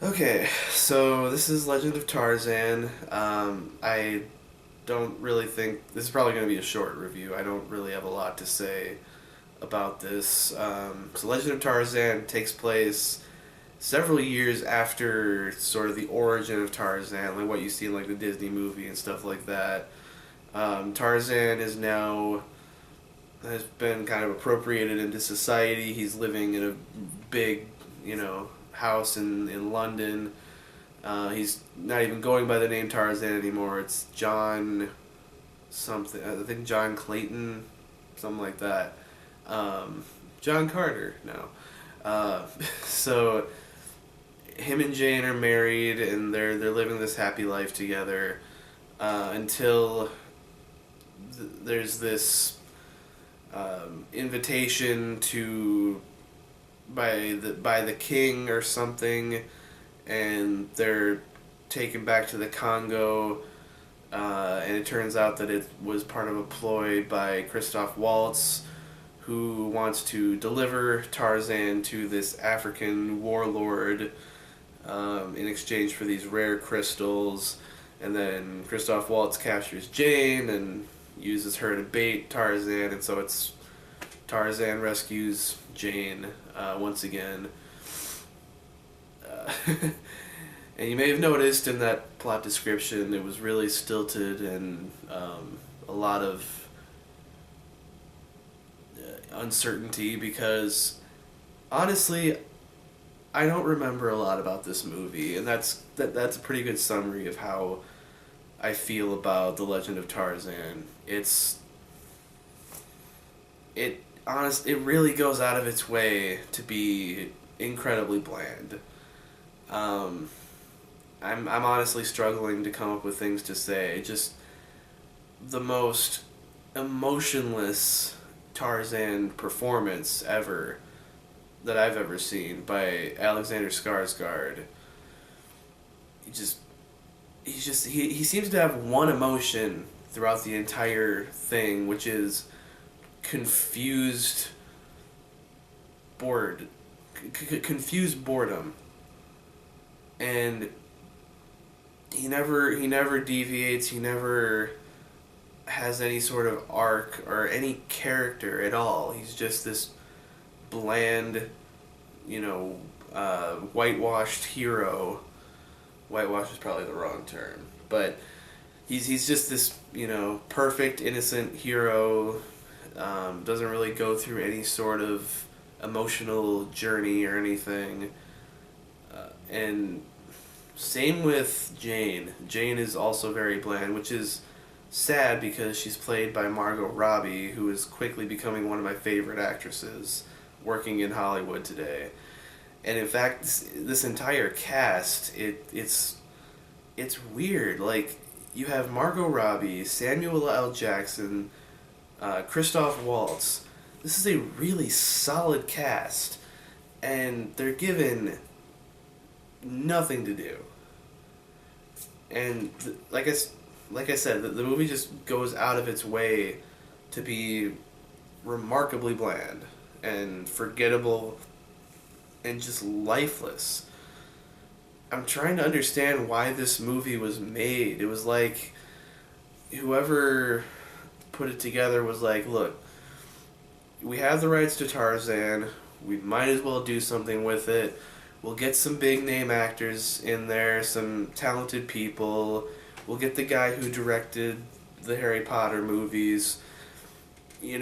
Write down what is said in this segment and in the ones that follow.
Okay, so this is Legend of Tarzan. I don't really think this is probably going to be a short review. I don't really have a lot to say about this. So Legend of Tarzan takes place several years after sort of the origin of Tarzan, like what you see in like the Disney movie and stuff like that. Tarzan is now has been kind of appropriated into society. He's living in a big, house in London. He's not even going by the name Tarzan anymore. It's John something. I think John Clayton, something like that. John Carter now. Uh, so him and Jane are married and they're living this happy life together until there's this invitation to by the king or something, and they're taken back to the Congo, and it turns out that it was part of a ploy by Christoph Waltz, who wants to deliver Tarzan to this African warlord in exchange for these rare crystals. And then Christoph Waltz captures Jane and uses her to bait Tarzan, and so it's Tarzan rescues Jane once again. Uh, and you may have noticed in that plot description it was really stilted and a lot of uncertainty because honestly, I don't remember a lot about this movie, and that's a pretty good summary of how I feel about The Legend of Tarzan. It really goes out of its way to be incredibly bland. Um, I'm honestly struggling to come up with things to say. Just the most emotionless Tarzan performance ever that I've ever seen by Alexander Skarsgård. He just he seems to have one emotion throughout the entire thing, which is confused bored confused boredom. And he never deviates, he never has any sort of arc or any character at all. He's just this bland, whitewashed hero. Whitewash is probably the wrong term, but he's just this perfect innocent hero. Doesn't really go through any sort of emotional journey or anything. And same with Jane. Jane is also very bland, which is sad because she's played by Margot Robbie, who is quickly becoming one of my favorite actresses working in Hollywood today. And in fact, this entire cast, it's weird. Like, you have Margot Robbie, Samuel L. Jackson, Christoph Waltz. This is a really solid cast, and they're given nothing to do. And like I said, the movie just goes out of its way to be remarkably bland and forgettable and just lifeless. I'm trying to understand why this movie was made. It was like whoever put it together was like, look, we have the rights to Tarzan. We might as well do something with it. We'll get some big name actors in there, some talented people. We'll get the guy who directed the Harry Potter movies. We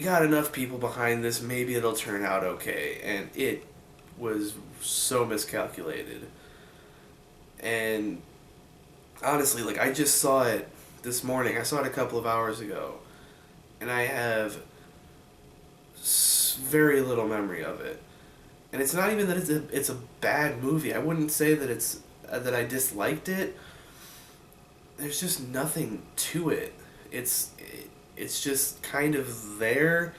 got enough people behind this, maybe it'll turn out okay. And it was so miscalculated. And honestly, like, I just saw it this morning. I saw it a couple of hours ago. And I have very little memory of it. And it's not even that it's a bad movie. I wouldn't say that it's that I disliked it. There's just nothing to it. It's just kind of there.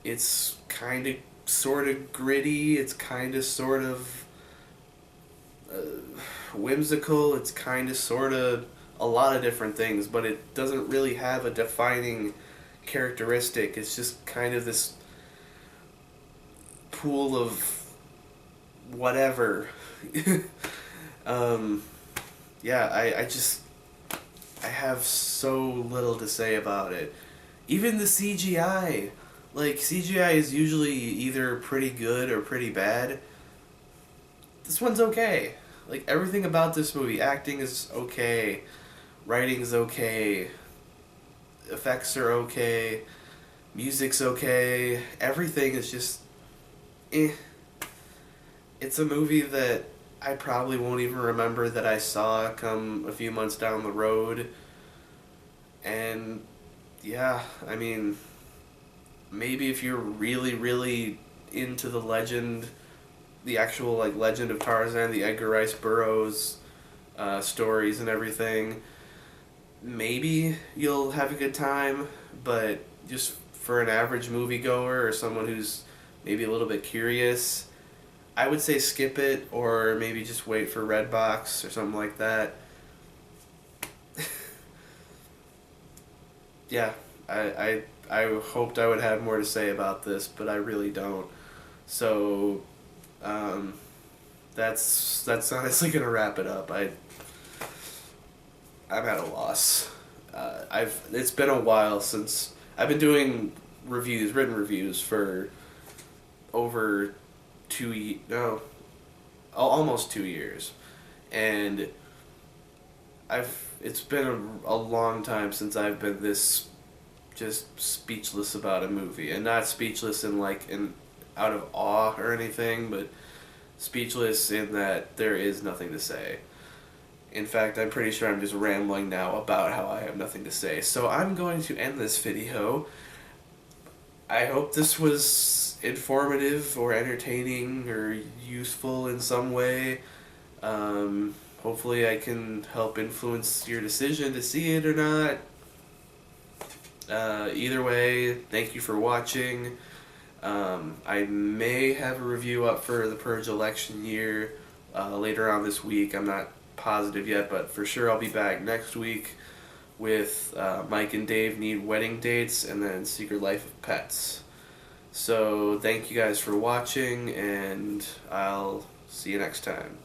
It's kind of sort of gritty. It's kind of sort of whimsical. It's kind of sort of a lot of different things, but it doesn't really have a defining characteristic. It's just kind of this pool of whatever, um, yeah, I have so little to say about it. Even the CGI, like CGI is usually either pretty good or pretty bad. This one's okay. Like everything about this movie, acting is okay, writing's okay, effects are okay, music's okay. Everything is just, eh. It's a movie that I probably won't even remember that I saw come a few months down the road. And yeah, I mean, maybe if you're really, really into the legend, the actual like legend of Tarzan, the Edgar Rice Burroughs stories and everything, maybe you'll have a good time. But just for an average moviegoer or someone who's maybe a little bit curious, I would say skip it or maybe just wait for Redbox or something like that. Yeah, I hoped I would have more to say about this, but I really don't. So, um, that's honestly gonna wrap it up. I'm at a loss. It's been a while since I've been doing written reviews for over no, almost 2 years, and it's been a long time since I've been this just speechless about a movie, and not speechless in like in out of awe or anything, but speechless in that there is nothing to say. In fact, I'm pretty sure I'm just rambling now about how I have nothing to say. So I'm going to end this video. I hope this was informative or entertaining or useful in some way. Hopefully I can help influence your decision to see it or not. Either way, thank you for watching. I may have a review up for the Purge election year later on this week. I'm not positive yet, but for sure I'll be back next week with Mike and Dave Need Wedding Dates and then Secret Life of Pets. So thank you guys for watching, and I'll see you next time.